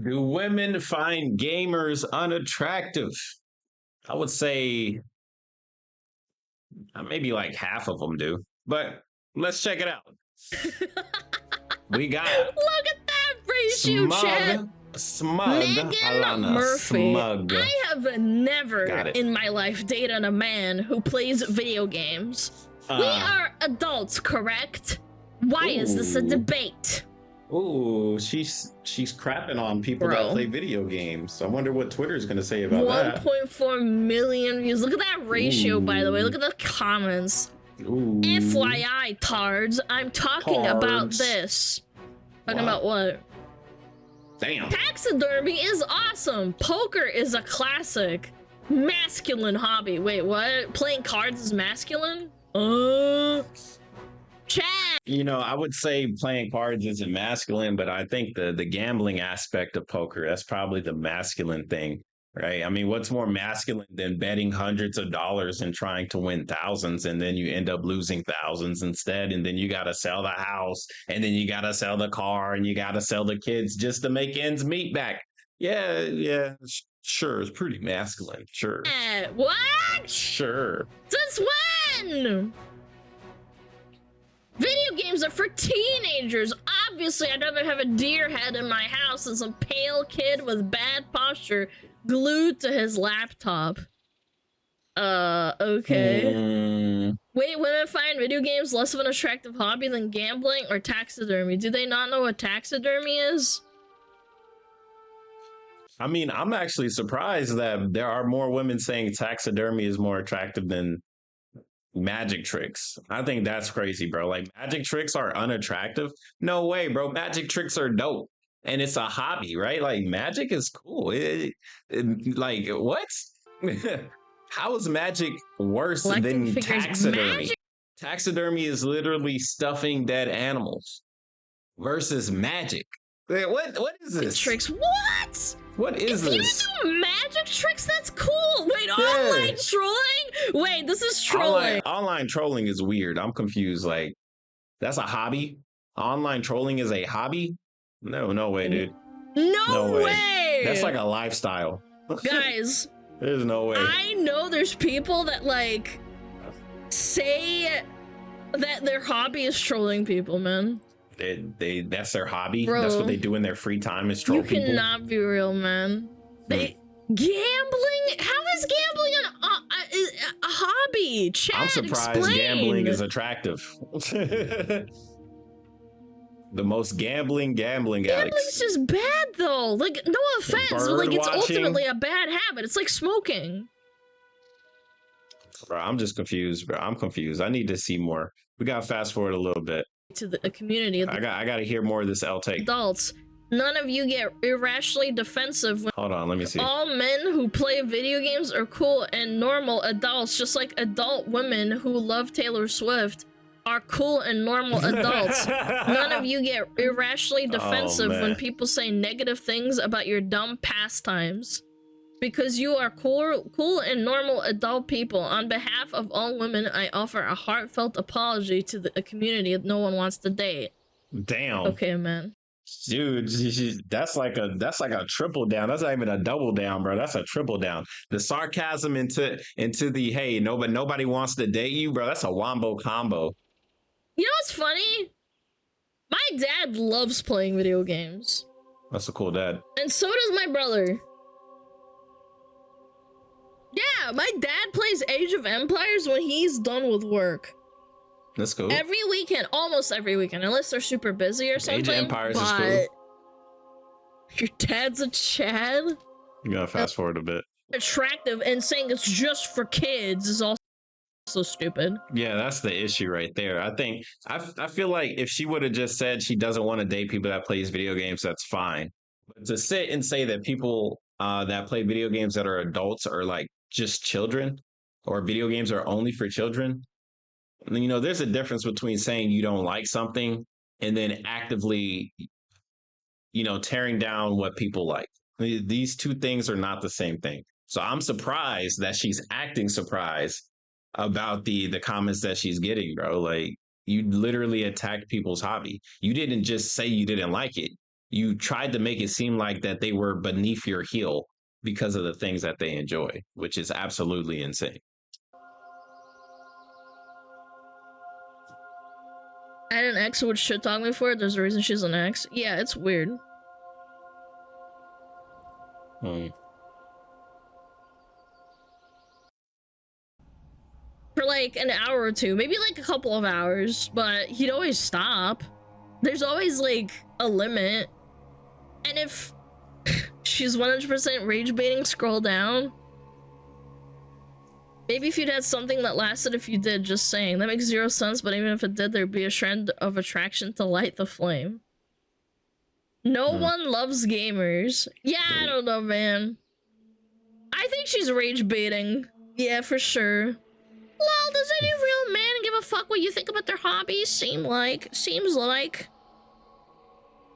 Do women find gamers unattractive? I would say maybe like half of them do, but let's check it out. We got Look at that ratio, chat. SmugAlana. Murphy. Smug. I have never in my life dated a man who plays video games. We are adults, correct? Why is this a debate? Ooh, she's crapping on people that play video games. I wonder what Twitter's gonna say about that. 1.4 million views. Look at that ratio, by the way. Look at the comments. Ooh. FYI, tards, I'm talking about this. Talking about what? Damn. Taxidermy is awesome. Poker is a classic. Masculine hobby. Wait, what? Playing cards is masculine? Chat. You know, I would say playing cards isn't masculine, but I think the gambling aspect of poker, that's probably the masculine thing, right? I mean, what's more masculine than betting hundreds of dollars and trying to win thousands, and then you end up losing thousands instead, and then you got to sell the house, and then you got to sell the car, and you got to sell the kids just to make ends meet back. Yeah, sure, it's pretty masculine, sure. What? Sure. Since when? Video games are for teenagers. Obviously, I'd rather have a deer head in my house than some pale kid with bad posture glued to his laptop. Okay. Wait, women find video games less of an attractive hobby than gambling or taxidermy. Do they not know what taxidermy is? I mean, I'm actually surprised that there are more women saying taxidermy is more attractive than magic tricks. I think that's crazy, bro. Like, magic tricks are unattractive? No way, bro. Magic tricks are dope. And it's a hobby, right? Like, magic is cool. Like, what? How is magic worse than taxidermy? Taxidermy is literally stuffing dead animals versus magic. What is this? Tricks. What? What is this? If you do magic tricks, that's cool. Wait, online trolling? Wait, this is trolling. Online trolling is weird. I'm confused. Like, that's a hobby? Online trolling is a hobby? No way, dude. No way. That's like a lifestyle. Guys. There's no way. I know there's people that, like, say that their hobby is trolling people, man. That's their hobby. Bro, that's what they do in their free time is troll people. You cannot be real, man. Gambling? How is gambling a hobby? Chad, I'm surprised explain. Gambling is attractive. The most gambling Gambling's just bad though. Like, no offense, but like it's ultimately a bad habit. It's like smoking. Bro, I'm just confused, bro. I'm confused. I need to see more. We gotta fast forward a little bit. To the community. I gotta hear more of this L take. Adults, none of you get irrationally defensive. Hold on, let me see. All men who play video games are cool and normal adults, just like adult women who love Taylor Swift are cool and normal adults. None of you get irrationally defensive when people say negative things about your dumb pastimes. Because you are cool and normal adult people. On behalf of all women, I offer a heartfelt apology to the community that no one wants to date. Damn. Okay, man. Dude, that's like a triple down. That's not even a double down, bro. That's a triple down. The sarcasm into the hey, nobody wants to date you, bro. That's a wombo combo. You know what's funny? My dad loves playing video games. That's a cool dad. And so does my brother. Yeah, my dad plays Age of Empires when he's done with work. That's cool. Every weekend, almost every weekend, unless they're super busy or something. Age of Empires is cool. Your dad's a Chad? You gotta fast forward a bit. Attractive and saying it's just for kids is also stupid. Yeah, that's the issue right there. I feel like if she would have just said she doesn't want to date people that plays video games, that's fine. But to sit and say that people that play video games that are adults are like just children, or video games are only for children. You know, there's a difference between saying you don't like something and then actively, you know, tearing down what people like. These two things are not the same thing. So I'm surprised that she's acting surprised about the comments that she's getting, bro. Like, you literally attacked people's hobby. You didn't just say you didn't like it. you tried to make it seem like that they were beneath your heel because of the things that they enjoy, which is absolutely insane. I had an ex who would shit talk me for it. There's a reason she's an ex. Yeah, it's weird. For like an hour or two, maybe like a couple of hours, but he'd always stop. There's always like a limit. And if she's 100% rage baiting, scroll down. Maybe if you'd had something that lasted if you did, just saying. That makes zero sense, but even if it did, there'd be a trend of attraction to light the flame. No one loves gamers. Yeah, I don't know, man. I think she's rage baiting. Yeah, for sure. Lol, does any real man give a fuck what you think about their hobbies? Seems like.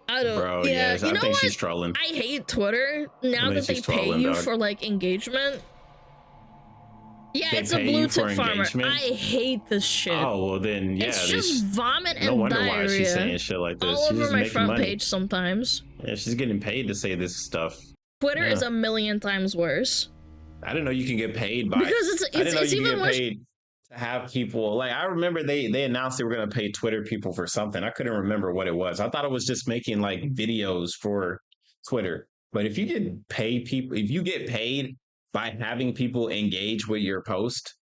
I don't. Bro, yeah, yes, you know I think what? she's trolling. I hate Twitter now that they pay you for like engagement. Yeah, They it's a pay blue you for tick farmer. engagement? I hate this shit. Oh, well then, yeah. It's just vomit and no wonder diarrhea why she's saying shit like this. all She's over just my making front money. page sometimes. Yeah, she's getting paid to say this stuff. Twitter Yeah. is a million times worse. I didn't know you can get paid by. Because I didn't know it's you even can get worse. paid to have people. Like I remember they announced they were going to pay Twitter people for something. I couldn't remember what it was. I thought it was just making like videos for Twitter. But if you get paid by having people engage with your post,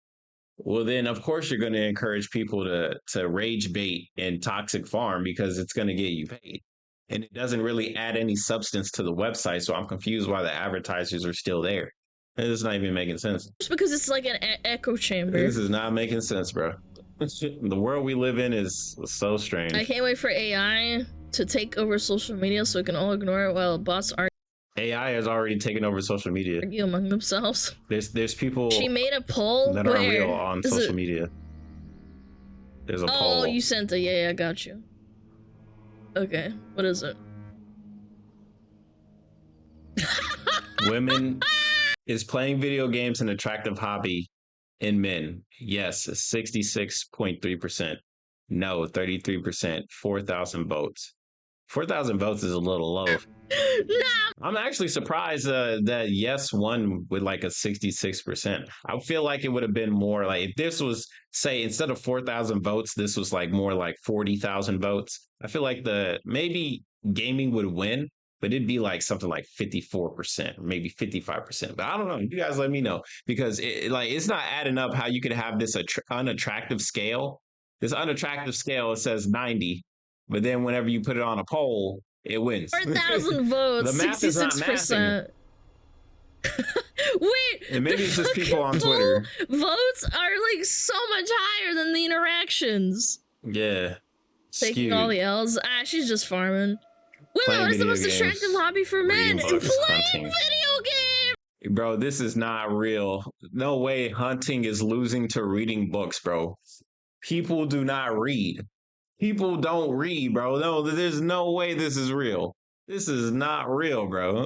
well, then of course you're going to encourage people to rage bait and toxic farm because it's going to get you paid. And it doesn't really add any substance to the website. So I'm confused why the advertisers are still there. It's not even making sense. Just because it's like an echo chamber. This is not making sense, bro. The world we live in is so strange. I can't wait for AI to take over social media so we can all ignore it while bots argue AI has already taken over social media. among themselves. There's people She made a poll that are real on social media. There's a poll. Oh, you sent it. Yeah, I got you. Okay, what is it? Women is playing video games an attractive hobby in men? Yes, 66.3%. No, 33%. 4,000 votes. 4,000 votes is a little low. No. I'm actually surprised that yes won with like a 66%. I feel like it would have been more like if this was, say, instead of 4,000 votes, this was like more like 40,000 votes. I feel like maybe gaming would win, but it'd be like something like 54%, maybe 55%. But I don't know. You guys let me know because it's not adding up how you could have this unattractive scale. This unattractive scale, it says 90, but then whenever you put it on a poll, it wins. 4,000 votes, The math is not 66%. Wait, and maybe it's just people on Twitter. Votes are like so much higher than the interactions. Yeah. Taking Skewed. all the L's. She's just farming. Willow, what is the most attractive hobby for men? Reading books, Playing hunting. video games! Bro, this is not real. No way hunting is losing to reading books, bro. People do not read. People don't read, bro. No, there's no way this is real. This is not real, bro.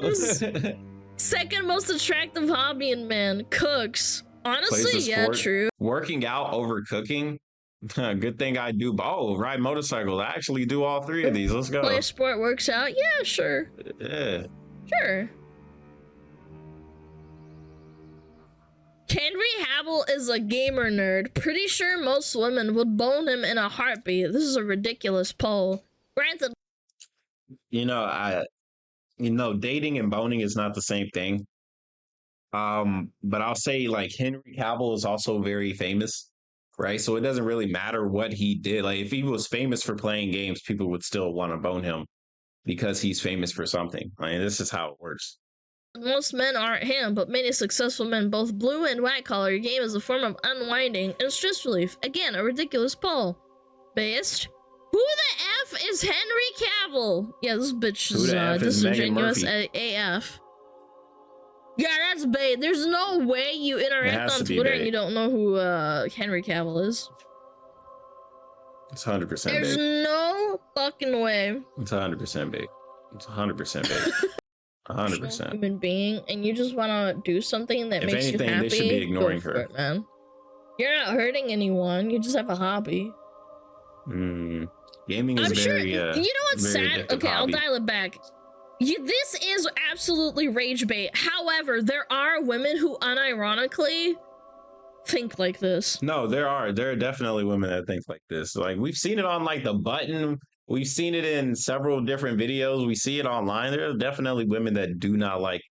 Second most attractive hobby in men. Cooks. Honestly, Plays a yeah, sport. true. Working out over cooking. Good thing I do. Oh, ride motorcycles. I actually do all three of these. Let's go. Play a sport, works out. Yeah, sure. Yeah. Sure. Henry Cavill is a gamer nerd. Pretty sure most women would bone him in a heartbeat. This is a ridiculous poll. Granted, Dating and boning is not the same thing. But I'll say like Henry Cavill is also very famous, right? So it doesn't really matter what he did. Like if he was famous for playing games, people would still want to bone him because he's famous for something. I mean, this is how it works. most men aren't him, but many successful men, both blue and white collar, game as a form of unwinding and stress relief. Again, a ridiculous poll. Based. Who the F is Henry Cavill? Yeah, this bitch is disingenuous AF. Yeah, that's bait. There's no way you interact on Twitter and you don't know who Henry Cavill is. It's 100% bait. There's no fucking way. It's 100% bait. It's 100% bait. 100%. Human being, and you just want to do something that makes you happy. They should be ignoring her. It, man. You're not hurting anyone. You just have a hobby. Gaming is very. You know what's sad? Okay, I'll dial it back. This is absolutely rage bait. However, there are women who unironically think like this. No, there are definitely women that think like this. Like we've seen it on like the button. We've seen it in several different videos. We see it online. There are definitely women that do not like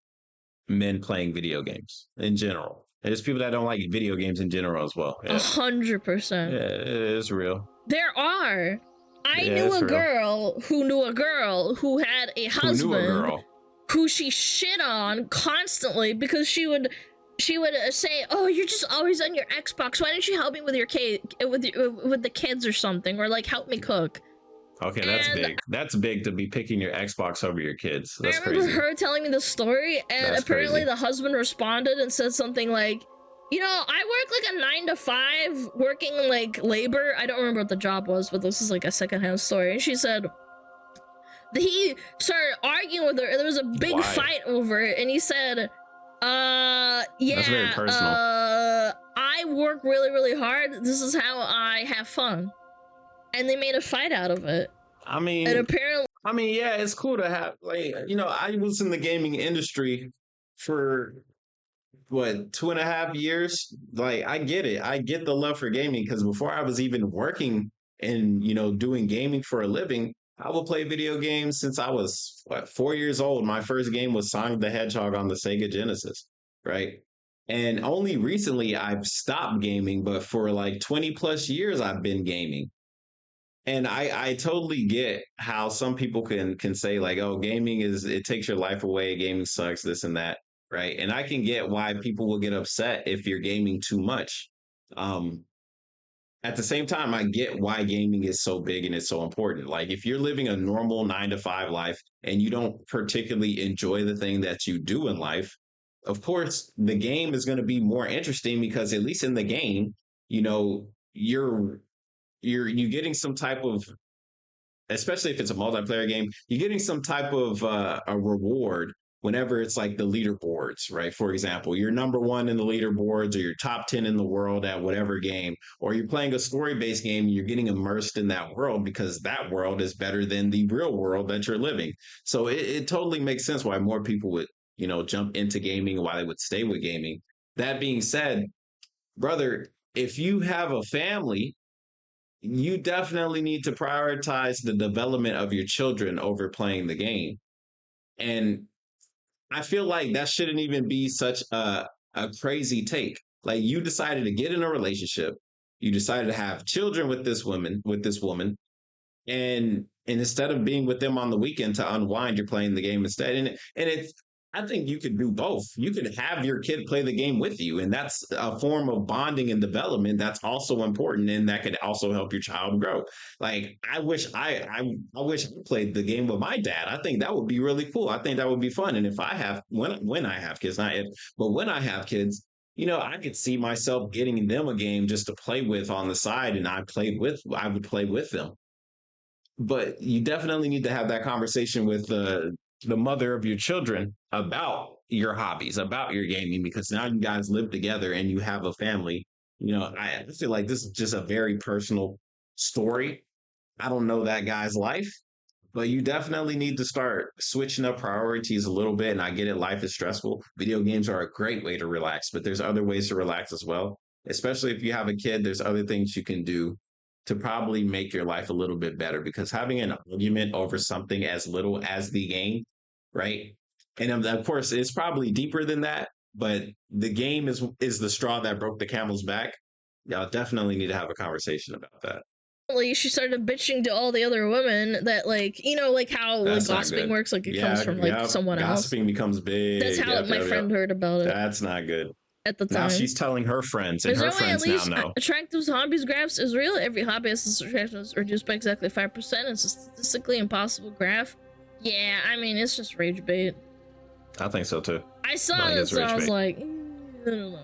men playing video games in general. There's people that don't like video games in general as well. 100%. Yeah, it is real. There are. I Yeah, knew it's a real. girl who knew a girl who had a Who husband knew a girl? who she shit on constantly because she would say, "Oh, you're just always on your Xbox. Why don't you help me with your with the kids or something, or like help me cook?" Okay, that's And big. That's big to be picking your Xbox over your kids. That's I remember crazy. her telling me the story, and That's apparently crazy. the husband responded and said something like, "You know, I work like a 9 to 5 working like labor." I don't remember what the job was, but this is like a secondhand story. And she said he started arguing with her, and there was a big Why? fight over it, and he said, yeah, That's very personal. I work really, really hard. This is how I have fun." And they made a fight out of it. I mean, And apparently, yeah, it's cool to have, like, I was in the gaming industry for what, 2.5 years. Like, I get it. I get the love for gaming because before I was even working and, doing gaming for a living, I would play video games since I was, 4 years old. My first game was Sonic the Hedgehog on the Sega Genesis, right? And only recently I've stopped gaming, but for like 20 plus years I've been gaming. And I totally get how some people can say like, oh, gaming it takes your life away, gaming sucks, this and that, right? And I can get why people will get upset if you're gaming too much. Um, at the same time, I get why gaming is so big and it's so important. Like if you're living a normal 9 to 5 life and you don't particularly enjoy the thing that you do in life, of course the game is going to be more interesting because at least in the game, you know, you're getting some type of, especially if it's a multiplayer game, you're getting some type of a reward whenever it's like the leaderboards, right? For example, you're number one in the leaderboards or you're top 10 in the world at whatever game, or you're playing a story-based game and you're getting immersed in that world because that world is better than the real world that you're living. So it totally makes sense why more people would, jump into gaming, why they would stay with gaming. That being said, brother, if you have a family, you definitely need to prioritize the development of your children over playing the game. And I feel like that shouldn't even be such a crazy take. Like you decided to get in a relationship, you decided to have children with this woman, and instead of being with them on the weekend to unwind, you're playing the game instead. And it's, I think you could do both. You could have your kid play the game with you, and that's a form of bonding and development that's also important, and that could also help your child grow. Like I wish I played the game with my dad. I think that would be really cool. I think that would be fun. And if I have when I have kids, not if, but when I have kids, I could see myself getting them a game just to play with on the side, and I would play with them. But you definitely need to have that conversation with the mother of your children about your hobbies, about your gaming, because now you guys live together and you have a family. I feel like this is just a very personal story. I don't know that guy's life, but you definitely need to start switching up priorities a little bit. And I get it, life is stressful. Video games are a great way to relax, but there's other ways to relax as well. Especially if you have a kid, there's other things you can do to probably make your life a little bit better, because having an argument over something as little as the game, right? And of course, it's probably deeper than that, but the game is the straw that broke the camel's back. Y'all definitely need to have a conversation about that. she started bitching to all the other women that, like, like how That's like not gossiping good. works, like it comes from like someone else. Gossiping becomes big. That's how my friend heard about it That's not good. at the time. Now she's telling her friends, and Is her there a way at friends now least know. attractive hobbies graphs is real? Every hobby has its attractiveness reduced by exactly 5%. It's a statistically impossible graph. Yeah, I mean, it's just rage bait. I think so too. I saw this and I was like, I don't know.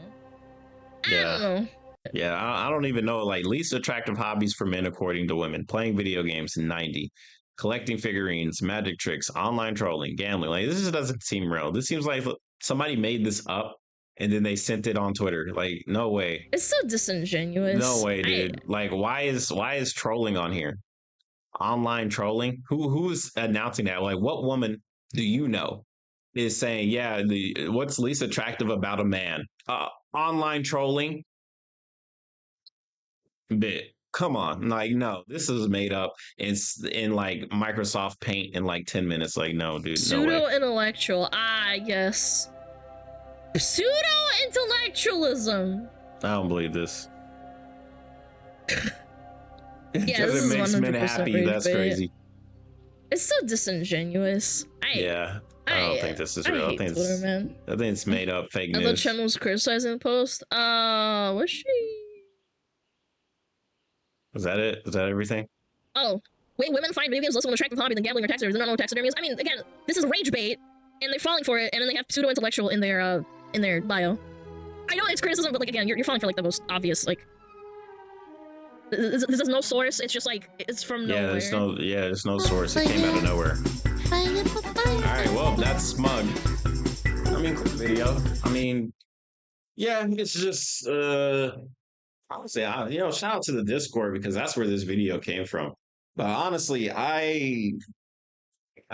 I don't know. Yeah, I don't even know. Like, least attractive hobbies for men according to women: playing video games, 90; collecting figurines, magic tricks, online trolling, gambling. Like, this just doesn't seem real. This seems like somebody made this up and then they sent it on Twitter. Like, no way. It's so disingenuous. No way, dude. Like, why is trolling on here? Online trolling? Who's announcing that? Like, what woman do you know is saying, yeah, what's least attractive about a man? Online trolling. Bit. Come on, like no, this is made up in like Microsoft Paint in like 10 minutes. Like no, dude, no way. Pseudo intellectual. Yes. Pseudo intellectualism. I don't believe this. Yeah, this is it makes men 100% happy. That's bait. crazy. It's so disingenuous. Yeah, I don't think this is real. I hate Twitter, man. I think it's made up fake news. I thought Chen was criticizing the post. Was she? Was that it? Was that everything? Oh, wait, women find video games less of an attractive hobby than gambling or taxidermy. They don't know what taxidermy is. I mean, again, this is rage bait, and they're falling for it, and then they have pseudo-intellectual in their bio. I know it's criticism, but like again, you're falling for like the most obvious like. This is no source. It's just like it's from nowhere. There's no source. It came out of nowhere. All right, well, that's smug. I mean, cool video. I mean, yeah, it's just I would say, shout out to the Discord because that's where this video came from. But honestly, I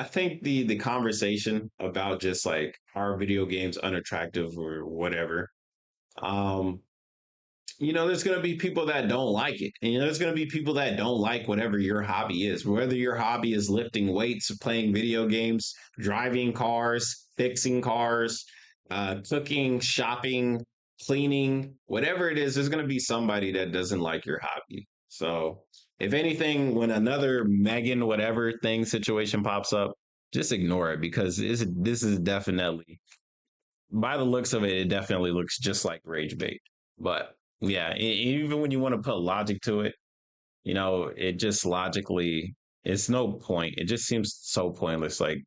think the conversation about just like are video games unattractive or whatever, there's going to be people that don't like it. And there's going to be people that don't like whatever your hobby is, whether your hobby is lifting weights, playing video games, driving cars, fixing cars, cooking, shopping, cleaning, whatever it is, there's going to be somebody that doesn't like your hobby. So if anything, when another Megan, whatever thing situation pops up, just ignore it because this is definitely, by the looks of it, it definitely looks just like rage bait. But yeah, even when you want to put logic to it, it just logically, it's no point. It just seems so pointless. Like,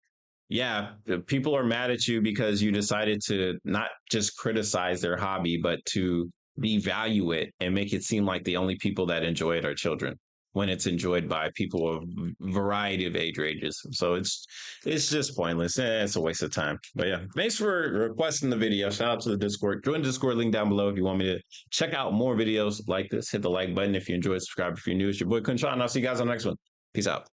yeah, people are mad at you because you decided to not just criticize their hobby, but to devalue it and make it seem like the only people that enjoy it are children when it's enjoyed by people of variety of age ranges. So it's just pointless. It's a waste of time. But yeah, thanks for requesting the video. Shout out to the Discord. Join the Discord link down below if you want me to check out more videos like this. Hit the like button if you enjoy. Subscribe if you're new. It's your boy KhunShawn. I'll see you guys on the next one. Peace out.